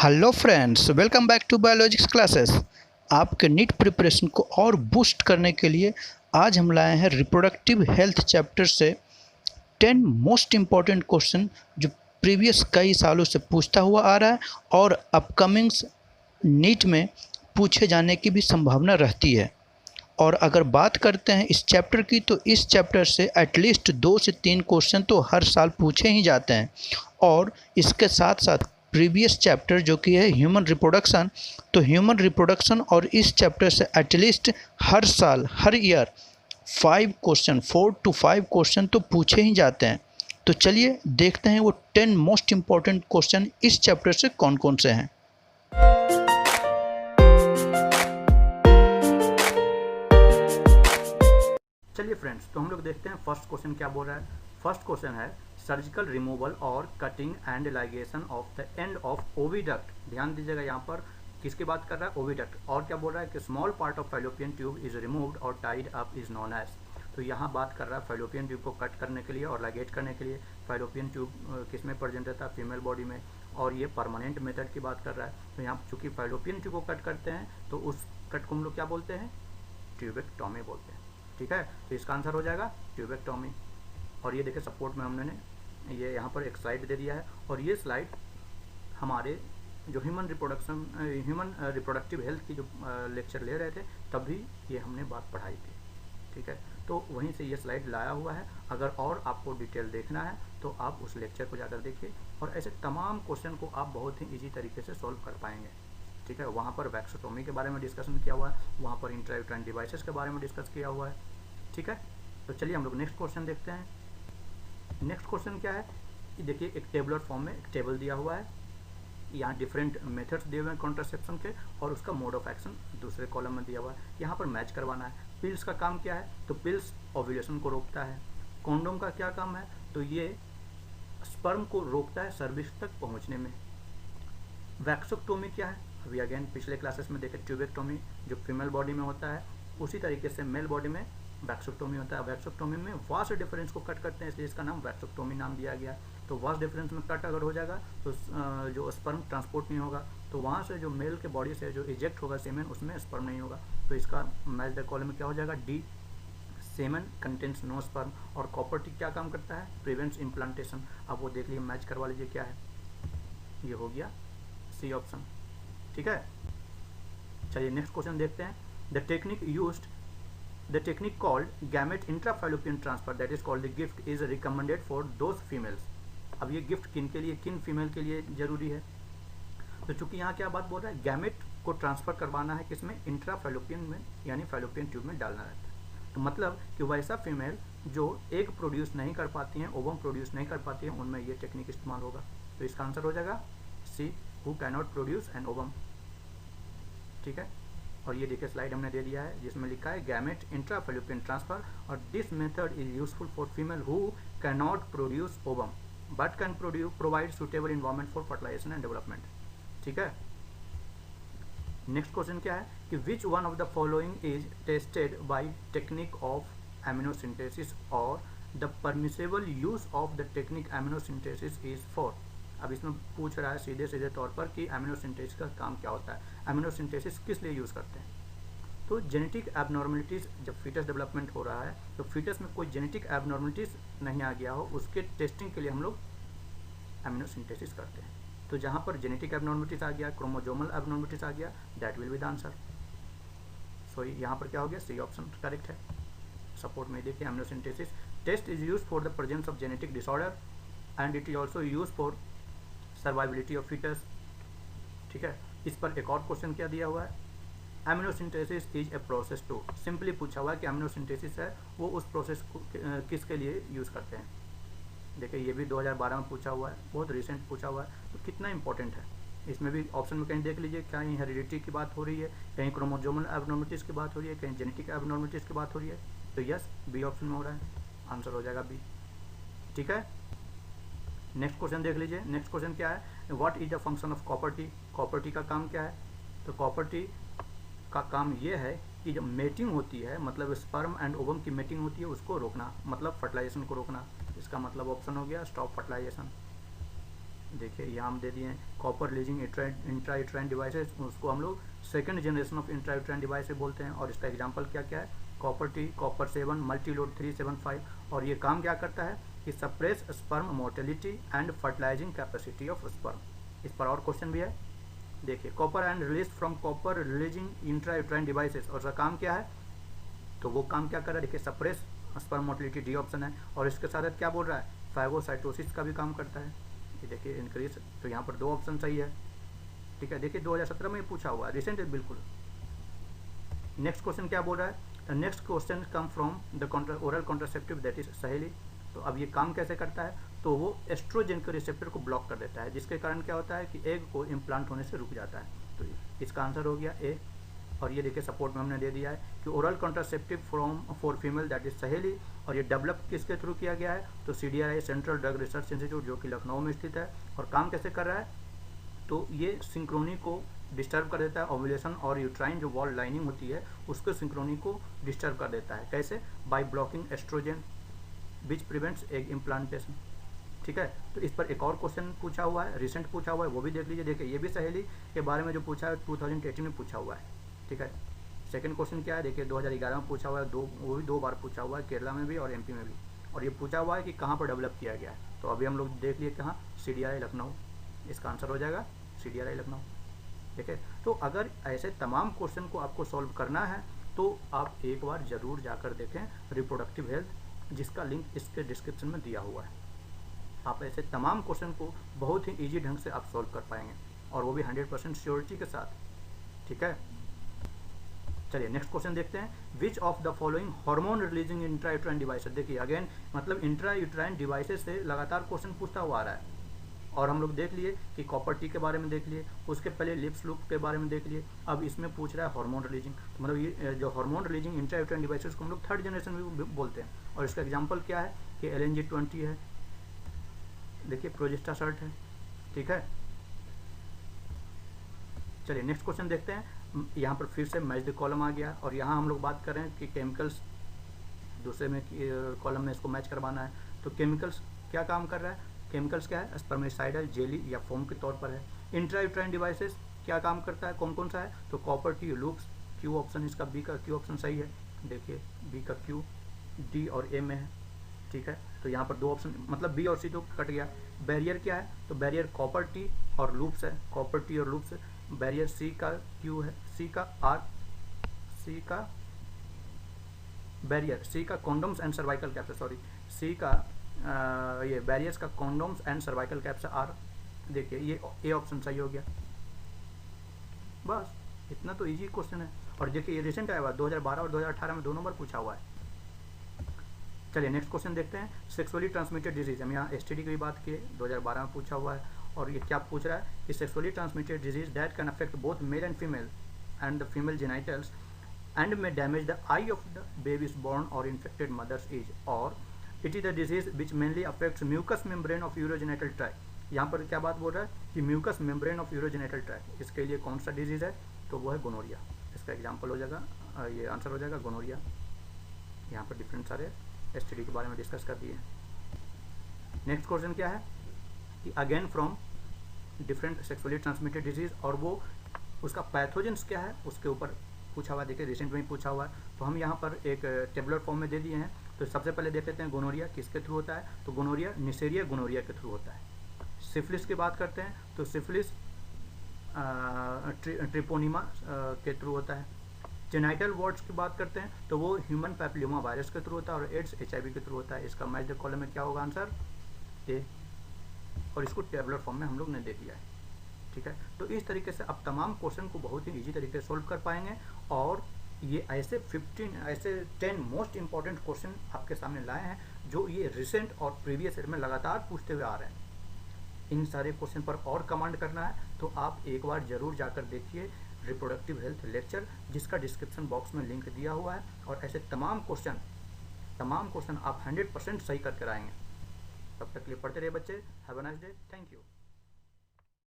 Hello friends, welcome back to biologics classes. आपके NEET preparation को और बूस्ट करने के लिए आज हम लाए हैं रिप्रोडक्टिव हेल्थ चैप्टर से 10 मोस्ट इम्पॉर्टेंट क्वेश्चन जो प्रीवियस कई सालों से पूछता हुआ आ रहा है और अपकमिंग्स नीट में पूछे जाने की भी संभावना रहती है। और अगर बात करते हैं इस चैप्टर की, तो इस चैप्टर से एटलीस्ट 2 से 3 क्वेश्चन तो हर साल पूछे ही जाते हैं। और इसके साथ साथ प्रीवियस चैप्टर जो कि है ह्यूमन रिप्रोडक्शन, तो ह्यूमन रिप्रोडक्शन और इस चैप्टर से एटलीस्ट हर साल हर ईयर 4 to 5 क्वेश्चन तो पूछे ही जाते हैं। तो चलिए देखते हैं वो 10 मोस्ट इम्पॉर्टेंट क्वेश्चन इस चैप्टर से कौन कौन से हैं। चलिए फ्रेंड्स, तो हम लोग देखते हैं फर्स्ट क्वेश्चन क्या बोल रहा है। फर्स्ट क्वेश्चन है सर्जिकल रिमूवल और cutting and ligation of the end of oviduct. ध्यान दीजिएगा, यहाँ पर किसकी बात कर रहा है? ओविडक्ट। और क्या बोल रहा है कि small part of fallopian tube is removed और tied up is known as. तो यहाँ बात कर रहा है फैलोपियन ट्यूब को कट करने के लिए और लाइगेट करने के लिए। फैलोपियन ट्यूब किस में प्रेजेंट रहता है? फीमेल बॉडी में। और ये परमानेंट मेथड की बात कर रहा है। तो यहाँ चूंकि फैलोपियन ट्यूब को कट करते हैं तो उस कट को हम लोग क्या बोलते हैं? ट्यूबेक्टोमी बोलते हैं। ठीक है, तो इसका आंसर हो जाएगा ट्यूबेक्टोमी। और ये देखिए सपोर्ट में हमने ये यहाँ पर एक स्लाइड दे दिया है, और ये स्लाइड हमारे जो ह्यूमन रिप्रोडक्टिव हेल्थ की जो लेक्चर ले रहे थे तब भी ये हमने बात पढ़ाई थी। ठीक है, तो वहीं से ये स्लाइड लाया हुआ है। अगर और आपको डिटेल देखना है तो आप उस लेक्चर को जाकर देखिए, और ऐसे तमाम क्वेश्चन को आप बहुत ही ईजी तरीके से सॉल्व कर पाएंगे। ठीक है, वहाँ पर वैक्सोटोमी के बारे में डिस्कशन किया हुआ है, वहाँ पर इंट्रायूट्राइन डिवाइसेस के बारे में डिस्कस किया हुआ है। ठीक है, तो चलिए हम लोग नेक्स्ट क्वेश्चन देखते हैं। नेक्स्ट क्वेश्चन क्या है? देखिए, एक टेबुलर फॉर्म में एक टेबल दिया हुआ है, यहाँ डिफरेंट मेथड्स दिए हुए हैं कॉन्ट्रासेप्शन के, और उसका मोड ऑफ एक्शन दूसरे कॉलम में दिया हुआ है। यहाँ पर मैच करवाना है। पिल्स का काम क्या है? तो पिल्स ओव्यूलेशन को रोकता है। कॉन्डोम का क्या काम है? तो ये स्पर्म को रोकता है सर्विक्स तक पहुँचने में। वैक्सोक्टोमी क्या है? अभी अगेन पिछले क्लासेस में देखे ट्यूबेक्टोमी जो फीमेल बॉडी में होता है, उसी तरीके से मेल बॉडी में वैक्सोक्टोमी होता है। वैक्सोक्टोमी में वास्ट डिफरेंस को कट करते हैं, इसलिए इसका नाम वैक्सोक्टोमी नाम दिया गया। तो वास्ट डिफरेंस में कट अगर हो जाएगा तो जो स्पर्म ट्रांसपोर्ट नहीं होगा, तो वहाँ से जो मेल के बॉडी से जो इजेक्ट होगा सेमेन, उसमें स्पर्म नहीं होगा। तो इसका मैच द कॉलम में क्या हो जाएगा? D, semen contents no sperm. और कॉपर टी क्या काम करता है? Prevents implantation. अब वो देख लीजिए, मैच करवा लीजिए क्या है। ये हो गया सी ऑप्शन। ठीक है, चलिए नेक्स्ट क्वेश्चन देखते हैं। The technique called gamete intrafallopian transfer, that is called the gift, is recommended for those females. अब ये गिफ्ट किन के लिए, किन फीमेल के लिए जरूरी है? तो चूंकि यहाँ क्या बात बोल रहा है, गैमेट को ट्रांसफर करवाना है किसमें? इंट्राफैलोपियन में, यानी फैलोपियन ट्यूब में डालना रहता है। तो मतलब कि वैसा फीमेल जो एग प्रोड्यूस नहीं कर पाती हैं, ओवम प्रोड्यूस नहीं कर पाती हैं, उनमें ये टेक्निक इस्तेमाल होगा। तो इसका आंसर हो जाएगा C, who can not produce an ovum. ठीक है, और ये देखिए स्लाइड हमने दे दिया है जिसमें लिखा है गैमेट इंट्राफैलोपियन ट्रांसफर, और this method is useful for female who can not produce ovum but can provide suitable environment for fertilisation and development. ठीक है, नेक्स्ट क्वेश्चन क्या है कि which one of the following is tested by technique of amniocentesis और the permissible use of the technique amniocentesis is for. अब इसमें पूछ रहा है सीधे सीधे तौर पर कि एमिनोसिंथेसिस का काम क्या होता है, एमिनोसिंथेसिस किस लिए यूज़ करते हैं। तो जेनेटिक एबनॉर्मलिटीज़, जब फीटस डेवलपमेंट हो रहा है तो फीटस में कोई जेनेटिक एबनॉर्मलिटीज़ नहीं आ गया हो, उसके टेस्टिंग के लिए हम लोग एमिनोसिंथेसिस करते हैं। तो जहाँ पर जेनेटिक एबनॉर्मलिटीज़ आ गया, क्रोमोजोमल एबनॉर्मलिटीज़ आ गया, that will be the answer. So यहाँ पर क्या हो गया? सी ऑप्शन करेक्ट है। सपोर्ट में देखिए, amniocentesis test is use for the presence of genetic disorder and it is also use for survivability of foetus. ठीक है, इस पर एक और क्वेश्चन क्या दिया हुआ है? Amniocentesis is a process to. Simply पूछा हुआ है कि एमिनोसिंथेसिस है वो उस प्रोसेस को किसके लिए यूज़ करते हैं। देखिए ये भी 2012 में पूछा हुआ है, बहुत रिसेंट पूछा हुआ है, तो कितना इंपॉर्टेंट है। इसमें भी ऑप्शन में कहीं देख लीजिए, क्या कहीं हेरिडिटी की बात हो रही है, कहीं क्रोमोजोमल एबनॉर्मलिटीज़ की बात हो रही है, कहीं जेनेटिक एबनॉर्मलिटीज़ की बात हो रही है। तो यस, बी ऑप्शन में हो रहा है, आंसर हो जाएगा बी। ठीक है, नेक्स्ट क्वेश्चन देख लीजिए। नेक्स्ट क्वेश्चन क्या है? What is the function of copper T. Copper T का काम क्या है? तो कॉपर टी का काम ये है कि जब मेटिंग होती है, मतलब स्पर्म एंड ओवम की मेटिंग होती है, उसको रोकना, मतलब फर्टिलाइजेशन को रोकना। इसका मतलब ऑप्शन हो गया स्टॉप फर्टिलाइजेशन। देखिए यहाँ हम दे दिए हैं कॉपर रिलीजिंग इंट्रा डिवाइसेस, उसको हम लोग second generation of intra device बोलते हैं। और इसका एग्जांपल क्या क्या है, copper T, copper 7, multi load 375। और ये काम क्या करता है कि suppress sperm mortality and fertilising capacity of sperm. इस पर और क्वेश्चन भी है, देखिए copper and release from copper releasing intra devices, और इसका काम क्या है, तो वो काम क्या कर रहा है, देखिए suppress sperm mortality D option है, और इसके साथ क्या बोल रहा है, फाइगोसाइटोसिस का भी काम करता है। ये देखिए इंक्रीज, तो यहाँ पर 2 ऑप्शन सही है, ठीक है। देखिए 2017 में पूछा हुआ है, रिसेंट है बिल्कुल। नेक्स्ट क्वेश्चन क्या बोल रहा है, next question come from the oral contraceptive that is सहेली। तो अब ये काम कैसे करता है, तो वो एस्ट्रोजन के रिसेप्टर को ब्लॉक कर देता है, जिसके कारण क्या होता है कि एग को इम्प्लांट होने से रुक जाता है। तो इसका आंसर हो गया ए। और ये देखिए सपोर्ट में हमने दे दिया है कि oral contraceptive for female that is सहेली, और ये डेवलप किसके थ्रू किया गया है, तो CDRI central drug research institute जो कि लखनऊ में स्थित है। और काम कैसे कर रहा है, तो ये सिंक्रोनी को डिस्टर्ब कर देता है, ओव्यूलेशन और यूट्राइन जो वॉल लाइनिंग होती है उसको सिंक्रोनी को डिस्टर्ब कर देता है। कैसे, by blocking estrogen which prevents egg implantation, ठीक है। तो इस पर एक और क्वेश्चन पूछा हुआ है, रिसेंट पूछा हुआ है, वो भी देख लीजिए। देखिए ये भी सहेली के बारे में जो पूछा है 2018 में पूछा हुआ है, ठीक है। सेकंड क्वेश्चन क्या है, देखिए 2011 में पूछा हुआ है, वो भी 2 बार पूछा हुआ है, केरला में भी और MP में भी। और ये पूछा हुआ है कि कहाँ पर डेवलप किया गया है, तो अभी हम लोग देख लिए कहाँ, CDRI लखनऊ। इसका आंसर हो जाएगा CDRI लखनऊ, ठीक है। तो अगर ऐसे तमाम क्वेश्चन को आपको सॉल्व करना है तो आप एक बार ज़रूर जाकर देखें रिप्रोडक्टिव हेल्थ, जिसका लिंक इसके डिस्क्रिप्शन में दिया हुआ है। आप ऐसे तमाम क्वेश्चन को बहुत ही ईजी ढंग से आप सॉल्व कर पाएंगे, और वो भी 100% श्योरिटी के साथ, ठीक है। चलिए नेक्स्ट क्वेश्चन देखते हैं, which of the following hormone releasing intra uterine devices. देखिए अगेन मतलब इंट्रा यूट्राइन डिवाइसेस से लगातार क्वेश्चन पूछता हुआ आ रहा है, और हम लोग देख लिए कि कॉपर टी के बारे में देख लिए, उसके पहले लिप्स लूप के बारे में देख लिए, अब इसमें पूछ रहा है हार्मोन रिलीजिंग। तो मतलब ये जो hormone releasing intra uterine devices को हम लोग 3rd जनरेशन में बोलते हैं। और इसका एग्जांपल क्या है कि LNG-20 है, देखिए प्रोजेस्टासर्ट है, ठीक है। चलिए नेक्स्ट क्वेश्चन देखते हैं। यहाँ पर फिर से मैच द कॉलम आ गया, और यहाँ हम लोग बात कर रहे हैं कि केमिकल्स दूसरे में कॉलम में इसको मैच करवाना है। तो केमिकल्स क्या काम कर रहा है, केमिकल्स क्या है, स्पर्मिसाइडल जेली या फोम के तौर पर है। इंट्रा यूट्राइन डिवाइसेस क्या काम करता है, कौन कौन सा है, तो copper T loops, Q option इसका, B का Q ऑप्शन सही है, देखिए B का Q, D और A में है, ठीक है। तो यहाँ पर 2 ऑप्शन मतलब B और C तो कट गया। बैरियर क्या है, तो बैरियर कॉपर टी और लूप्स है, कॉपर टी और लूप्स। बैरियर C का Q है, C का R, C का बैरियर, C का condoms and cervical caps, sorry C का ये बैरियर्स का condoms and cervical caps R। देखिए ये A ऑप्शन सही हो गया, बस इतना तो इजी क्वेश्चन है। और देखिए ये रिसेंट आया हुआ 2012 और 2018 में 2 नंबर पूछा हुआ है। चलिए नेक्स्ट क्वेश्चन देखते हैं, सेक्सुअली ट्रांसमिटेड डिजीज। हम यहाँ STD की भी बात किए, 2012 में पूछा हुआ है। और ये क्या पूछ रहा है कि sexually transmitted disease that can affect both male and female and the female genitals and may damage the eye of the babies born or infected mother's age, or it is a disease which mainly affects mucous membrane of urogenital tract। यहाँ पर क्या बात बोल रहा है कि mucus membrane of urogenital tract, इसके लिए कौन सा डिजीज है, तो वो है गोनोरिया। इसका एग्जांपल हो जाएगा, ये आंसर हो जाएगा गोनोरिया। यहाँ पर डिफरेंट सारे STD के बारे में डिस्कस कर दिए। नेक्स्ट क्वेश्चन क्या है कि again from different sexually transmitted disease, और वो उसका पैथोजेंस क्या है उसके ऊपर पूछा हुआ है। देखिए रिसेंट में ही पूछा हुआ है, तो हम यहाँ पर एक टेबुलर फॉर्म में दे दिए हैं। तो सबसे पहले देख लेते हैं गोनोरिया किसके थ्रू होता है, तो गोनोरिया निसेरिया गोनोरिया के थ्रू होता है। सिफिलिस की बात करते हैं तो सिफिलिस ट्रिपोनिमा के थ्रू होता है। जेनाइटल वार्ड्स की बात करते हैं तो वो ह्यूमन पैपिलोमा वायरस के थ्रू होता है, और एड्स HIV के थ्रू होता है। इसका मैच द कॉलम में क्या होगा आंसर, ए। और इसको टेबुलर फॉर्म में हम लोग ने दे दिया है, ठीक है। तो इस तरीके से आप तमाम क्वेश्चन को बहुत ही इजी तरीके से सोल्व कर पाएंगे, और ये ऐसे 10 मोस्ट इंपॉर्टेंट क्वेश्चन आपके सामने लाए हैं जो ये रिसेंट और प्रीवियस ईयर में लगातार पूछते हुए आ रहे हैं। इन सारे क्वेश्चन पर और कमांड करना है तो आप एक बार जरूर जाकर देखिए रिप्रोडक्टिव हेल्थ लेक्चर, जिसका डिस्क्रिप्शन बॉक्स में लिंक दिया हुआ है। और ऐसे तमाम क्वेश्चन आप 100% सही करके आएंगे। तब तक के लिए पढ़ते रहिए बच्चे। Have a nice day, thank you.